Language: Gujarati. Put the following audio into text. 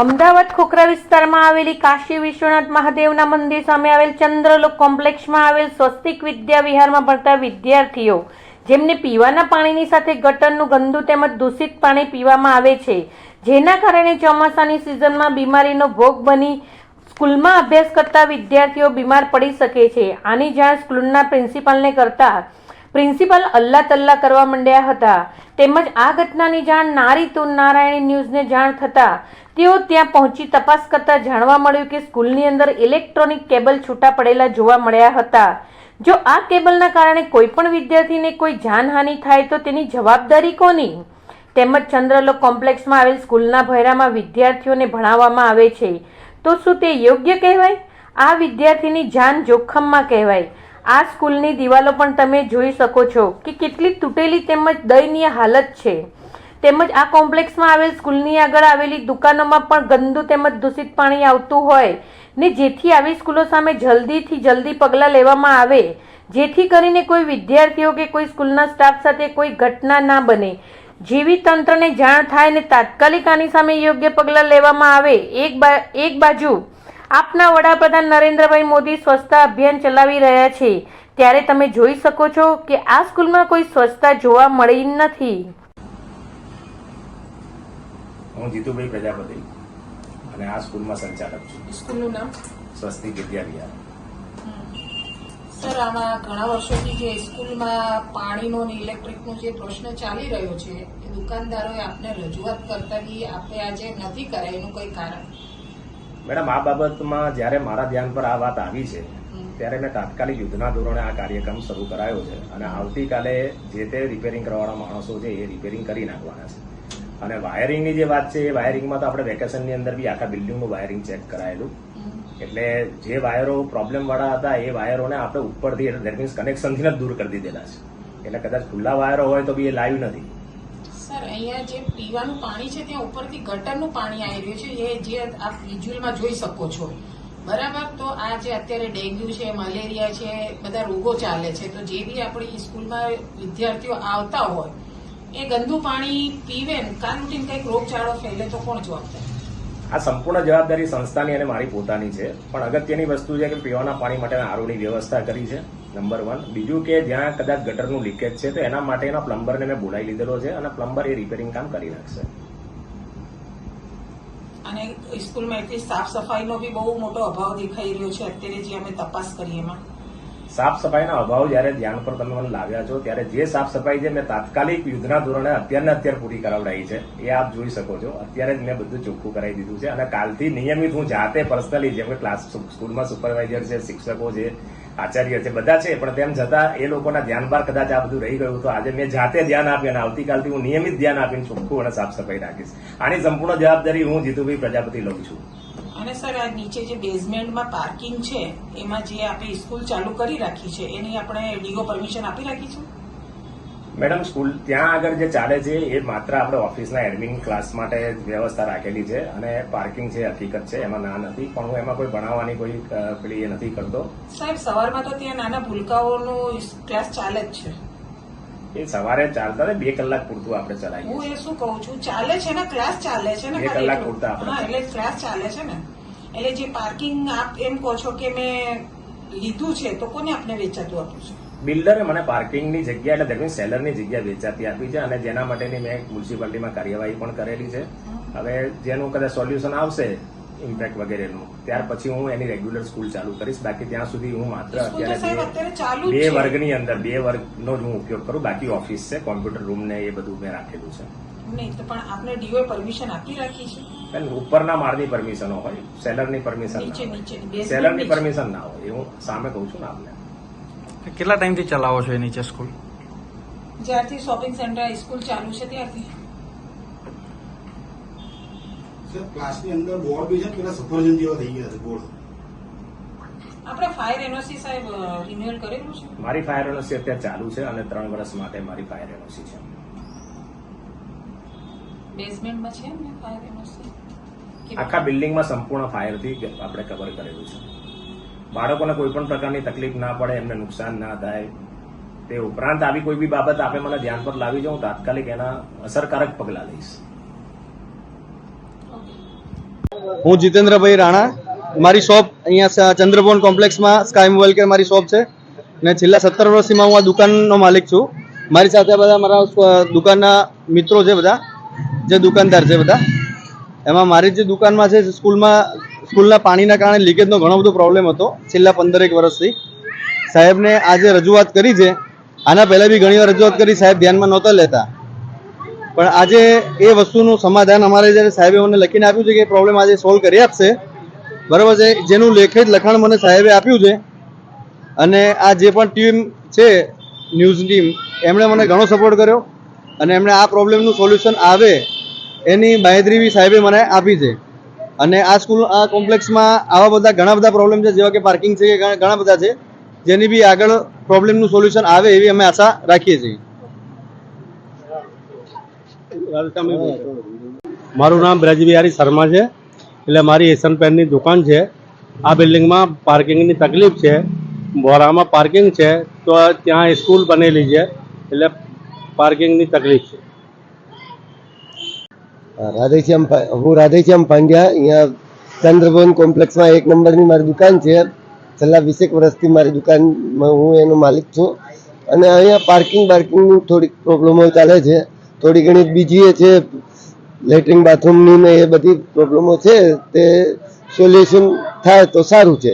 અમદાવાદ ખોખરા વિસ્તારમાં આવેલી કાશી વિશ્વનાથ મહાદેવના મંદિર સામે આવેલ ચંદ્રલોક કોમ્પ્લેક્સમાં આવેલ સ્વસ્તિક વિદ્યા વિહારમાં ભણતા વિદ્યાર્થીઓ જેમને પીવાના પાણીની સાથે ગટરનું ગંદુ તેમજ દૂષિત પાણી પીવામાં આવે છે, જેના કારણે ચોમાસાની સિઝનમાં બીમારીનો ભોગ બની સ્કૂલમાં અભ્યાસ કરતા વિદ્યાર્થીઓ બીમાર પડી શકે છે. આની જાણ સ્કૂલના પ્રિન્સિપાલને કરતા પ્રિન્સિપાલ અલ્લા તલ્લા કરવા માંડ્યા હતા. તેમજ આ ઘટનાની જાણ નારી તું નારાયણી ન્યૂઝને જાણ થતાં તેઓ ત્યાં પહોંચી તપાસ કરતા જાણવા મળ્યું કે સ્કૂલની અંદર ઇલેક્ટ્રોનિક કેબલ છૂટા પડેલા જોવા મળ્યા હતા. જો આ કેબલના કારણે કોઈ પણ વિદ્યાર્થીને કોઈ જાનહાનિ થાય તો તેની જવાબદારી કોની? તેમજ ચંદ્રલોક કોમ્પ્લેક્સમાં આવેલ સ્કૂલના ભયરામાં વિદ્યાર્થીઓને ભણાવવામાં આવે છે, તો શું તે યોગ્ય કહેવાય? આ વિદ્યાર્થીની જાન જોખમમાં કહેવાય. આ સ્કૂલની દિવાલો પણ તમે જોઈ શકો છો કે કેટલી તૂટેલી તેમજ દયનીય હાલત છે. તેમજ આ કોમ્પ્લેક્સમાં આવેલ સ્કૂલની આગળ આવેલી દુકાનોમાં પણ ગંદુ તેમજ દૂષિત પાણી આવતું હોય ને, જેથી આવી સ્કૂલો સામે જલ્દીથી જલ્દી પગલાં લેવામાં આવે, જેથી કરીને કોઈ વિદ્યાર્થીઓ કે કોઈ સ્કૂલના સ્ટાફ સાથે કોઈ ઘટના ના બને. જેવી તંત્રને જાણ થાય ને તાત્કાલિક આની સામે યોગ્ય પગલાં લેવામાં આવે. એક બાજુ આપના વડાપ્રધાન નરેન્દ્રભાઈ મોદી સ્વચ્છતા અભિયાન ચલાવી રહ્યા છે, ત્યારે તમે જોઈ શકો છો કે આ સ્કૂલમાં કોઈ સ્વચ્છતા જોવા મળી નથી. હું જીતુભાઈ પ્રજાપતિ અને આ સ્કૂલમાં સંચાલક છું. સ્કૂલનું નામ? સ્વસ્તિક વિદ્યા વિહાર. સર, આમાં ઘણા વર્ષોથી જે સ્કૂલમાં પાણીનો અને ઇલેક્ટ્રિકનો જે પ્રશ્ન ચાલી રહ્યો છે, એ દુકાનદારોએ આપને રજૂઆત કરતા બી આપણે આજે નથી કરાય, એનું કોઈ કારણ? મેડમ, આ બાબતમાં જ્યારે મારા ધ્યાન પર આ વાત આવી છે ત્યારે મેં તાત્કાલિક યુદ્ધના ધોરણે આ કાર્યક્રમ શરૂ કરાયો છે અને આવતીકાલે જે તે રિપેરિંગ કરવાવાળા માણસો છે એ રિપેરિંગ કરી નાખવાના છે. અને વાયરિંગની જે વાત છે એ વાયરિંગમાં તો આપણે વેકેશનની અંદર બી આખા બિલ્ડિંગનું વાયરિંગ ચેક કરાયેલું. એટલે જે વાયરો પ્રોબ્લેમ વાળા હતા એ વાયરોને આપણે ઉપરથી દેટ મીન્સ કનેક્શનથી જ દૂર કરી દીધેલા છે. એટલે કદાચ ખુલ્લા વાયરો હોય તો બી એ લાઈવ નથી. સર, અહીંયા જે પીવાનું પાણી છે ત્યાં ઉપરથી ગટરનું પાણી આવી રહ્યું છે, એ જે આપ વિઝ્યુઅલમાં જોઈ શકો છો, બરાબર? તો આ જે અત્યારે ડેન્ગ્યુ છે, મલેરિયા છે, બધા રોગો ચાલે છે, તો જે બી આપણી સ્કૂલમાં વિદ્યાર્થીઓ આવતા હોય એ ગંદુ પાણી પીવે ને કાલ ઉઠીને કંઈક રોગચાળો ફેલે તો કોણ જવાબદાર? આ સંપૂર્ણ જવાબદારી સંસ્થાની અને મારી પોતાની છે. પણ અગત્યની વસ્તુ છે કે પીવાના પાણી માટે આરોની વ્યવસ્થા કરી છે, નંબર 1. બીજું કે જ્યાં કદાચ ગટરનું લીકેજ છે તો એના માટેના પ્લમ્બરને મેં બોલાવી લીધેલો છે અને પ્લમ્બર એ રિપેરિંગ કામ કરી નાખશે. અને સ્કૂલમાં એટલી સાફ સફાઈનો બી બહુ મોટો અભાવ દેખાઈ રહ્યો છે અત્યારે જે અમે તપાસ કરી એમાં. સાફ સફાઈના અભાવ જયારે ધ્યાન પર તમે મને લાવ્યા છો ત્યારે જે સાફ સફાઈ છે મેં તાત્કાલિક યુદ્ધના ધોરણે અત્યારે પૂરી કરાવડાવી છે, એ આપ જોઈ શકો છો. અત્યારે જ મેં બધું ચોખ્ખું કરાવી દીધું છે અને કાલથી નિયમિત હું જાતે પર્સનલી, જેમ કે ક્લાસ સ્કૂલમાં સુપરવાઇઝર છે, શિક્ષકો છે, આચાર્ય છે, બધા છે, પણ તેમ છતાં એ લોકોના ધ્યાન પર કદાચ આ બધું રહી ગયું તો આજે મેં જાતે ધ્યાન આપ્યું અને આવતીકાલથી હું નિયમિત ધ્યાન આપીને ચોખ્ખું અને સાફ સફાઈ રાખીશ. આની સંપૂર્ણ જવાબદારી હું જીતુભાઈ પ્રજાપતિ લઉં છું. અને સર, આ નીચે જે બેઝમેન્ટમાં પાર્કિંગ છે એમાં જે આપણે સ્કૂલ ચાલુ કરી રાખી છે એની આપણે ડીઓ પરમિશન આપી રાખી છે? મેડમ, સ્કૂલ ત્યાં આગળ જે ચાલે છે એ માત્ર આપણે ઓફિસના એડમિન ક્લાસ માટે વ્યવસ્થા રાખેલી છે અને પાર્કિંગ છે, હકીકત છે, એમાં ના નથી. પણ હું એમાં કોઈ ભણાવવાની કોઈ પેલી એ નથી કરતો. સાહેબ, સવારમાં તો ત્યાં નાના ભૂલકાઓનો ક્લાસ ચાલે જ છે. એ સવારે ચાલતા 2 કલાક પૂરતું આપણે ચલાવીએ. હું એ શું કહું છું, ચાલે છે ને, ક્લાસ ચાલે છે ને, 2 કલાક પૂરતા આપણે. હા, એટલે ક્લાસ ચાલે છે ને. એટલે જે પાર્કિંગ આપ એમ કહો છો કે મેં લીધું છે, તો કોને આપને વેચાતું આપ્યું છે? બિલ્ડરે મને પાર્કિંગની જગ્યા એટલે દરમિયાન સેલરની જગ્યા વેચાતી આપી છે અને જેના માટેની મેં મ્યુનિસિપાલિટીમાં કાર્યવાહી પણ કરેલી છે. હવે જેનું કદાચ સોલ્યુશન આવશે ઇમ્પેક્ટ વગેરેનું, ત્યાર પછી હું એની રેગ્યુલર સ્કૂલ ચાલુ કરીશ. બાકી ત્યાં સુધી હું માત્ર અત્યારે 2 વર્ગની અંદર 2 વર્ગનો જ હું ઉપયોગ કરું. બાકી ઓફિસ છે, કોમ્પ્યુટર રૂમ ને એ બધું મેં રાખેલું છે. નહીં તો પણ આપને ડીઓ પરમિશન આપી રાખી છે? ઉપરના માળની પરમિશનો હોય, સેલરની પરમિશન, સેલરની પરમિશન ના હોય. એ હું સામે કહું છું ને આપને. કેટલા ટાઈમથી ચલાવો છો એ નીચે સ્કૂલ? જ્યારથી શોપિંગ સેન્ટર સ્કૂલ ચાલુ છે ત્યારથી. ક્લાસની અંદર બોર્ડ બી છે, પેલા સફરજન જેવા થઈ ગયા છે બોર્ડ. આપણે ફાયર એનઓસી સાહેબ રિન્યુઅલ કરેલું છે? મારી ફાયર એનઓસી અત્યારે ચાલુ છે અને 3 વર્ષ માટે મારી ફાયર એનઓસી છે. બેઝમેન્ટમાં છે ને ફાયર એનઓસી? આખા બિલ્ડિંગમાં સંપૂર્ણ ફાયરથી આપણે કવર કરેલું છે. બાળકોને કોઈ પણ પ્રકારની તકલીફ ના પડે, એમને નુકસાન ના થાય તે ઉપરાંત આવી કોઈ બી બાબત આપે મને ધ્યાન પર લાવી જાઉં, તાત્કાલિક એના અસરકારક પગલાં લઈશ. હું જીતેન્દ્રભાઈ રાણા, મારી શોપ અહીંયા ચંદ્રભવન કોમ્પ્લેક્સમાં સ્કાય મોબાઈલ કેર મારી શોપ છે ને છેલ્લા 17 વર્ષથી હું આ દુકાનનો માલિક છું. મારી સાથે બધા મારા દુકાનના મિત્રો છે, બધા જે દુકાનદાર છે બધા. એમાં મારી જે દુકાનમાં છે સ્કૂલના પાણીના કારણે લીકેજનો ઘણો બધો પ્રોબ્લેમ હતો છેલ્લા 15 વર્ષથી. સાહેબને આજે રજૂઆત કરી છે, આના પહેલાં બી ઘણી વાર રજૂઆત કરી, સાહેબ ધ્યાનમાં નહોતા લેતા. પણ આજે એ વસ્તુનું સમાધાન અમારે જ્યારે સાહેબે મને લખીને આપ્યું છે કે પ્રોબ્લેમ આજે સોલ્વ કરી આપશે, બરાબર છે, જેનું લેખિત લખાણ મને સાહેબે આપ્યું છે. અને આ જે પણ ટીમ છે ન્યૂઝ ટીમ, એમણે મને ઘણો સપોર્ટ કર્યો અને એમણે આ પ્રોબ્લેમનું સોલ્યુશન આવે એની બાંહેધરી બી સાહેબે મને આપી છે. અને આ કોમ્પ્લેક્સમાં આવા બધા ઘણા બધા પ્રોબ્લેમ છે, જેવા કે પાર્કિંગ છે, ઘણા બધા છે, જેની બી આગળ પ્રોબ્લેમનું સોલ્યુશન આવે એવી અમે આશા રાખીએ છીએ. મારું નામ બ્રજબિહારી શર્મા છે. એટલે મારી એશિયન પેન્ટની દુકાન છે. આ બિલ્ડિંગમાં પાર્કિંગની તકલીફ છે. બોરામાં પાર્કિંગ છે તો ત્યાં સ્કૂલ બનેલી છે, એટલે પાર્કિંગની તકલીફ છે. હું રાધેશ્યામ પાંડ્યા, અહીંયા ચંદ્રભવન કોમ્પ્લેક્સમાં 1 નંબરની મારી દુકાન છે. છેલ્લા 20 વર્ષથી મારી દુકાનમાં હું એનો માલિક છું. અને અહીંયા પાર્કિંગની થોડીક પ્રોબ્લેમો ચાલે છે, થોડી ઘણી બીજી છે, લેટ્રિન બાથરૂમની ને એ બધી પ્રોબ્લેમો છે, તે સોલ્યુશન થાય તો સારું છે.